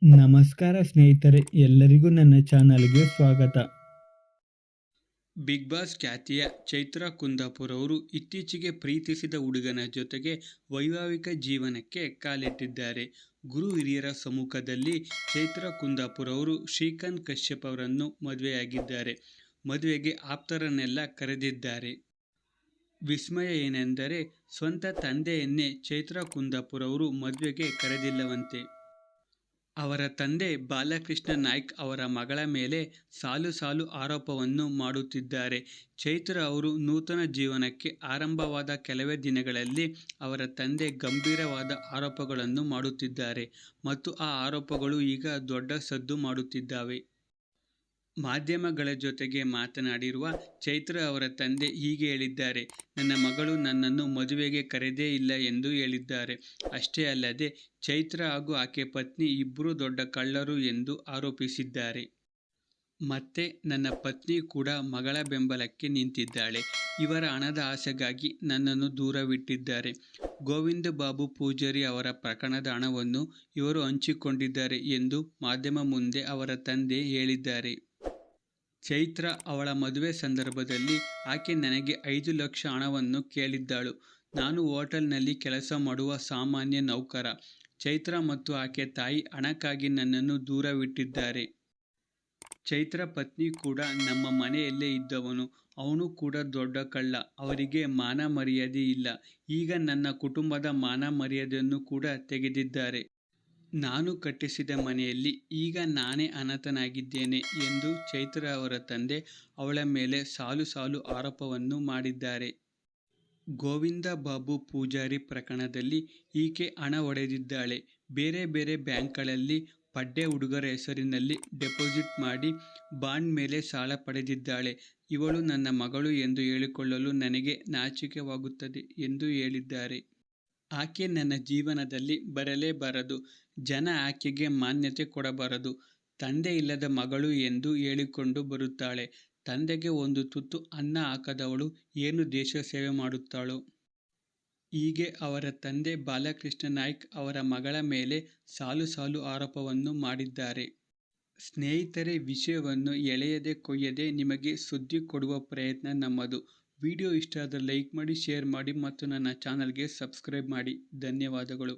ನಮಸ್ಕಾರ ಸ್ನೇಹಿತರೆ, ಎಲ್ಲರಿಗೂ ನನ್ನ ಚಾನಲ್ಗೆ ಸ್ವಾಗತ. ಬಿಗ್ ಬಾಸ್ ಖ್ಯಾತಿಯ ಚೈತ್ರಾ ಕುಂದಾಪುರ್ ಅವರು ಇತ್ತೀಚೆಗೆ ಪ್ರೀತಿಸಿದ ಹುಡುಗನ ಜೊತೆಗೆ ವೈವಾಹಿಕ ಜೀವನಕ್ಕೆ ಕಾಲಿಟ್ಟಿದ್ದಾರೆ. ಗುರು ಹಿರಿಯರ ಸಮ್ಮುಖದಲ್ಲಿ ಚೈತ್ರಾ ಕುಂದಾಪುರ್ ಅವರು ಶ್ರೀಕಾಂತ್ ಕಶ್ಯಪ್ ಅವರನ್ನು ಮದುವೆಯಾಗಿದ್ದಾರೆ. ಮದುವೆಗೆ ಆಪ್ತರನ್ನೆಲ್ಲ ಕರೆದಿದ್ದಾರೆ. ವಿಸ್ಮಯ ಏನೆಂದರೆ, ಸ್ವಂತ ತಂದೆಯನ್ನೇ ಚೈತ್ರಾ ಕುಂದಾಪುರ್ ಅವರು ಮದುವೆಗೆ ಕರೆದಿಲ್ಲವಂತೆ. ಅವರ ತಂದೆ ಬಾಲಕೃಷ್ಣ ನಾಯ್ಕ್ ಅವರ ಮಗಳ ಮೇಲೆ ಸಾಲು ಸಾಲು ಆರೋಪವನ್ನು ಮಾಡುತ್ತಿದ್ದಾರೆ. ಚೈತ್ರಾ ಅವರು ನೂತನ ಜೀವನಕ್ಕೆ ಆರಂಭವಾದ ಕೆಲವೇ ದಿನಗಳಲ್ಲಿ ಅವರ ತಂದೆ ಗಂಭೀರವಾದ ಆರೋಪಗಳನ್ನು ಮಾಡುತ್ತಿದ್ದಾರೆ ಮತ್ತು ಆ ಆರೋಪಗಳು ಈಗ ದೊಡ್ಡ ಸದ್ದು ಮಾಡುತ್ತಿದ್ದಾವೆ. ಮಾಧ್ಯಮಗಳ ಜೊತೆಗೆ ಮಾತನಾಡಿರುವ ಚೈತ್ರಾ ಅವರ ತಂದೆ ಹೀಗೆ ಹೇಳಿದ್ದಾರೆ: ನನ್ನ ಮಗಳು ನನ್ನನ್ನು ಮದುವೆಗೆ ಕರೆದೇ ಇಲ್ಲ ಎಂದು ಹೇಳಿದ್ದಾರೆ. ಅಷ್ಟೇ ಅಲ್ಲದೆ ಚೈತ್ರಾ ಹಾಗೂ ಆಕೆ ಪತ್ನಿ ಇಬ್ಬರೂ ದೊಡ್ಡ ಕಳ್ಳರು ಎಂದು ಆರೋಪಿಸಿದ್ದಾರೆ. ಮತ್ತೆ ನನ್ನ ಪತ್ನಿ ಕೂಡ ಮಗಳ ಬೆಂಬಲಕ್ಕೆ ನಿಂತಿದ್ದಾಳೆ. ಇವರ ಹಣದ ಆಸೆಗಾಗಿ ನನ್ನನ್ನು ದೂರವಿಟ್ಟಿದ್ದಾರೆ. ಗೋವಿಂದ ಬಾಬು ಪೂಜಾರಿ ಅವರ ಪ್ರಕರಣದ ಹಣವನ್ನು ಇವರು ಹಂಚಿಕೊಂಡಿದ್ದಾರೆ ಎಂದು ಮಾಧ್ಯಮ ಮುಂದೆ ಅವರ ತಂದೆ ಹೇಳಿದ್ದಾರೆ. ಚೈತ್ರಾ ಅವಳ ಮದುವೆ ಸಂದರ್ಭದಲ್ಲಿ ಆಕೆ ನನಗೆ 5 ಲಕ್ಷ ಹಣವನ್ನು ಕೇಳಿದ್ದಳು. ನಾನು ಹೋಟೆಲ್ನಲ್ಲಿ ಕೆಲಸ ಮಾಡುವ ಸಾಮಾನ್ಯ ನೌಕರ. ಚೈತ್ರಾ ಮತ್ತು ಆಕೆ ತಾಯಿ ಹಣಕ್ಕಾಗಿ ನನ್ನನ್ನು ದೂರವಿಟ್ಟಿದ್ದಾರೆ. ಚೈತ್ರಾ ಪತ್ನಿ ಕೂಡ ನಮ್ಮ ಮನೆಯಲ್ಲೇ ಇದ್ದವನು. ಅವನು ಕೂಡ ದೊಡ್ಡ ಕಳ್ಳ. ಅವರಿಗೆ ಮಾನ ಮರ್ಯಾದೆ ಇಲ್ಲ. ಈಗ ನನ್ನ ಕುಟುಂಬದ ಮಾನ ಮರ್ಯಾದೆಯನ್ನು ಕೂಡ ತೆಗೆದಿದ್ದಾರೆ. ನಾನು ಕಟ್ಟಿಸಿದ ಮನೆಯಲ್ಲಿ ಈಗ ನಾನೇ ಅನಾಥನಾಗಿದ್ದೇನೆ ಎಂದು ಚೈತ್ರಾ ಅವರ ತಂದೆ ಅವಳ ಮೇಲೆ ಸಾಲು ಸಾಲು ಆರೋಪವನ್ನು ಮಾಡಿದ್ದಾರೆ. ಗೋವಿಂದ ಬಾಬು ಪೂಜಾರಿ ಪ್ರಕರಣದಲ್ಲಿ ಈಕೆ ಹಣ ಹೊಡೆದಿದ್ದಾಳೆ. ಬೇರೆ ಬೇರೆ ಬ್ಯಾಂಕ್ಗಳಲ್ಲಿ ಪಡ್ಡೆ ಹುಡುಗರ ಹೆಸರಿನಲ್ಲಿ ಡೆಪಾಸಿಟ್ ಮಾಡಿ ಬಾಂಡ್ ಮೇಲೆ ಸಾಲ ಪಡೆದಿದ್ದಾಳೆ. ಇವಳು ನನ್ನ ಮಗಳು ಎಂದು ಹೇಳಿಕೊಳ್ಳಲು ನನಗೆ ನಾಚಿಕೆವಾಗುತ್ತದೆ ಎಂದು ಹೇಳಿದ್ದಾರೆ. ಆಕೆ ನನ್ನ ಜೀವನದಲ್ಲಿ ಬರಲೇಬಾರದು. ಜನ ಆಕೆಗೆ ಮಾನ್ಯತೆ ಕೊಡಬಾರದು. ತಂದೆ ಇಲ್ಲದ ಮಗಳು ಎಂದು ಹೇಳಿಕೊಂಡು ಬರುತ್ತಾಳೆ. ತಂದೆಗೆ ಒಂದು ತುತ್ತು ಅನ್ನ ಹಾಕದವಳು ಏನು ದೇಶ ಸೇವೆ ಮಾಡುತ್ತಾಳೋ. ಹೀಗೆ ಅವರ ತಂದೆ ಬಾಲಕೃಷ್ಣ ನಾಯ್ಕ್ ಅವರ ಮಗಳ ಮೇಲೆ ಸಾಲು ಸಾಲು ಆರೋಪವನ್ನು ಮಾಡಿದ್ದಾರೆ. ಸ್ನೇಹಿತರೆ, ವಿಷಯವನ್ನು ಎಳೆಯದೆ ಕೊಯ್ಯದೆ ನಿಮಗೆ ಸುದ್ದಿ ಕೊಡುವ ಪ್ರಯತ್ನ ನಮ್ಮದು. ವಿಡಿಯೋ ಇಷ್ಟ ಆದರೆ ಲೈಕ್ ಮಾಡಿ, ಶೇರ್ ಮಾಡಿ ಮತ್ತು ನನ್ನ ಚಾನಲ್ಗೆ ಸಬ್ಸ್ಕ್ರೈಬ್ ಮಾಡಿ. ಧನ್ಯವಾದಗಳು.